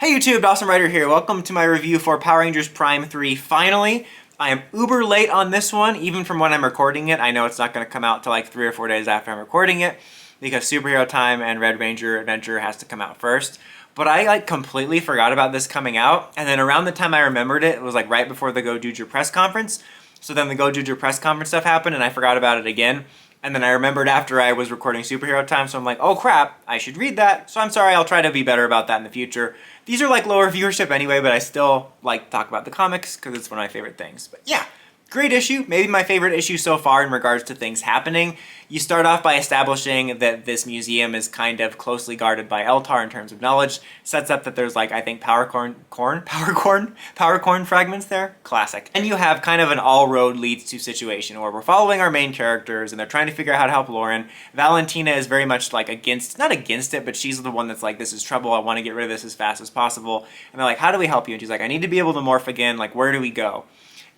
Hey YouTube, Dawson Ryder here. Welcome to my review for Power Rangers Prime 3 finally. I am uber late on this one, even from when I'm recording it. I know it's not going to come out till like 3 or 4 days after I'm recording it, because Superhero Time and Red Ranger Adventure has to come out first. But I completely forgot about this coming out, and then around the time I remembered it, it was like right before the Go Dude Your press conference. So then the Go Dude Your press conference stuff happened, and I forgot about it again. And then I remembered after I was recording Superhero Time, so I'm like, oh crap, I should read that. So I'm sorry, I'll try to be better about that in the future. These are like lower viewership anyway, but I still like to talk about the comics because it's one of my favorite things. But yeah, great issue. Maybe my favorite issue so far in regards to things happening. You start off by establishing that this museum is kind of closely guarded by Eltar in terms of knowledge. Sets up that there's like, I think, power corn fragments there. Classic. And you have kind of an all road leads to situation where we're following our main characters and they're trying to figure out how to help Lauren. Valentina is very much like not against it, but she's the one that's like, this is trouble. I want to get rid of this as fast as possible. And they're like, how do we help you? And she's like, I need to be able to morph again. Like, where do we go?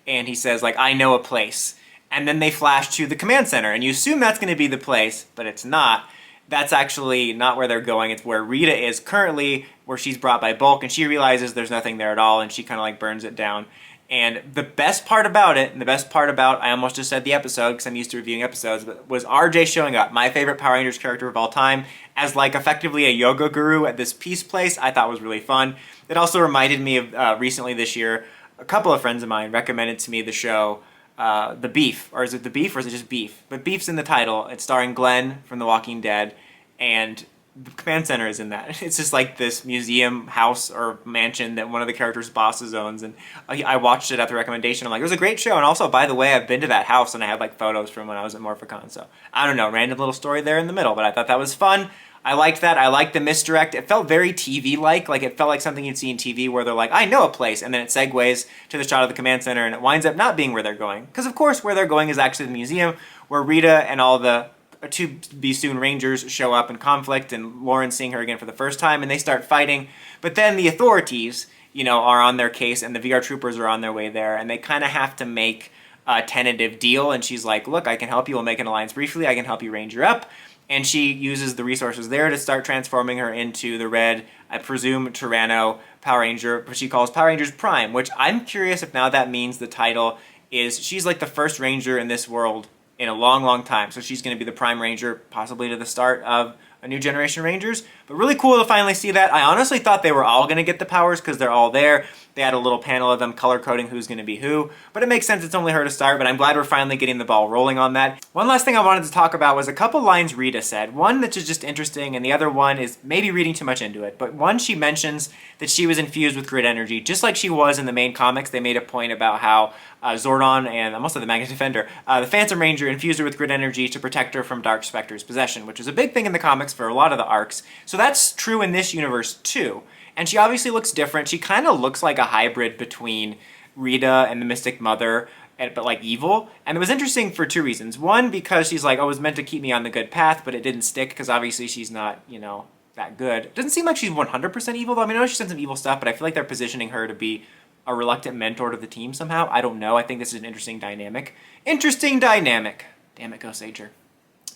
And he says, like, I know a place. And then they flash to the command center, and you assume that's going to be the place, but it's not. That's actually not where they're going. It's where Rita is currently, where she's brought by Bulk, and she realizes there's nothing there at all, and she kind of like burns it down. And the best part about it, and the best part about, I almost just said the episode because I'm used to reviewing episodes, but was RJ showing up, my favorite Power Rangers character of all time, as like effectively a yoga guru at this peace place. I thought was really fun. It also reminded me of recently this year, a couple of friends of mine recommended to me the show The Beef, or is it The Beef or is it just Beef? But Beef's in the title. It's starring Glenn from The Walking Dead, and the command center is in that. It's just like this museum house or mansion that one of the characters' bosses owns, and I watched it at the recommendation. I'm like, it was a great show, and also, by the way, I've been to that house, and I had like photos from when I was at Morphicon, so I don't know, random little story there in the middle, but I thought that was fun. I liked that. I liked the misdirect. It felt very TV-like. Like, it felt like something you'd see in TV where they're like, I know a place, and then it segues to the shot of the command center, and it winds up not being where they're going. Because, of course, where they're going is actually the museum, where Rita and all the to-be-soon Rangers show up in conflict, and Lauren's seeing her again for the first time, and they start fighting. But then the authorities, you know, are on their case, and the VR troopers are on their way there, and they kind of have to make a tentative deal, and she's like, look, I can help you. We'll make an alliance briefly. I can help you Ranger up. And she uses the resources there to start transforming her into the red, I presume, Tyranno Power Ranger, but she calls Power Rangers Prime, which I'm curious if now that means the title is, she's like the first Ranger in this world in a long, long time. So she's going to be the Prime Ranger, possibly to the start of a new generation Rangers. But really cool to finally see that. I honestly thought they were all going to get the powers because they're all there. They had a little panel of them color coding who's going to be who. But it makes sense it's only her to start, but I'm glad we're finally getting the ball rolling on that. One last thing I wanted to talk about was a couple lines Rita said. One that's just interesting, and the other one is maybe reading too much into it. But one, she mentions that she was infused with grid energy, just like she was in the main comics. They made a point about how Zordon and, I'm also the Magnet Defender, the Phantom Ranger infused her with grid energy to protect her from Dark Spectre's possession, which was a big thing in the comics for a lot of the arcs. So that's true in this universe too. And she obviously looks different. She kind of looks like a hybrid between Rita and the Mystic Mother, but like evil. And it was interesting for two reasons. One, because she's like, oh, it was meant to keep me on the good path, but it didn't stick because obviously she's not, you know, that good. It doesn't seem like she's 100% evil though. I mean, I know she's done some evil stuff, but I feel like they're positioning her to be a reluctant mentor to the team somehow. I don't know. I think this is an interesting dynamic. Interesting dynamic. Damn it, Go Sager.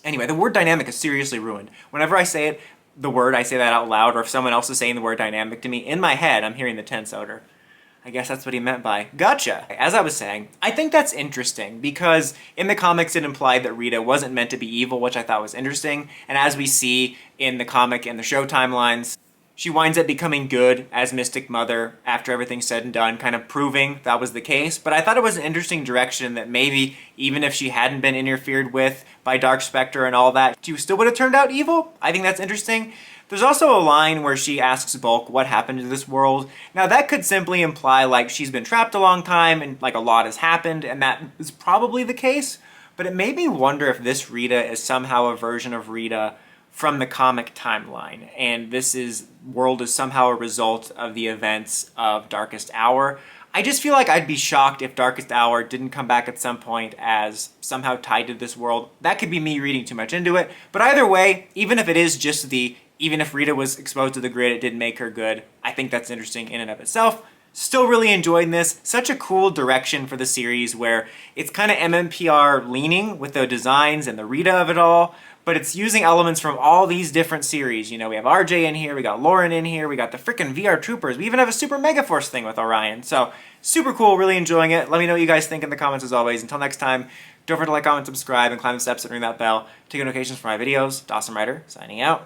Anyway, the word dynamic is seriously ruined. Whenever I say it, the word, I say that out loud, or if someone else is saying the word dynamic to me, in my head, I'm hearing the tense odor. I guess that's what he meant by gotcha. As I was saying, I think that's interesting because in the comics it implied that Rita wasn't meant to be evil, which I thought was interesting. And as we see in the comic and the show timelines, she winds up becoming good as Mystic Mother after everything's said and done, kind of proving that was the case. But I thought it was an interesting direction that maybe even if she hadn't been interfered with by Dark Spectre and all that, she still would have turned out evil. I think that's interesting. There's also a line where she asks Bulk what happened to this world. Now that could simply imply like she's been trapped a long time and like a lot has happened, and that is probably the case. But it made me wonder if this Rita is somehow a version of Rita from the comic timeline, and this world is somehow a result of the events of Darkest Hour. I just feel like I'd be shocked if Darkest Hour didn't come back at some point as somehow tied to this world. That could be me reading too much into it, but either way, even if it is just even if Rita was exposed to the grid, it didn't make her good, I think that's interesting in and of itself. Still really enjoying this. Such a cool direction for the series where it's kind of MMPR leaning with the designs and the Rita of it all, but it's using elements from all these different series. You know, we have RJ in here, we got Lauren in here, we got the frickin' VR Troopers, we even have a Super Megaforce thing with Orion. So, super cool, really enjoying it. Let me know what you guys think in the comments as always. Until next time, don't forget to like, comment, subscribe, and climb the steps and ring that bell to get notifications for my videos. Dawson Ryder, signing out.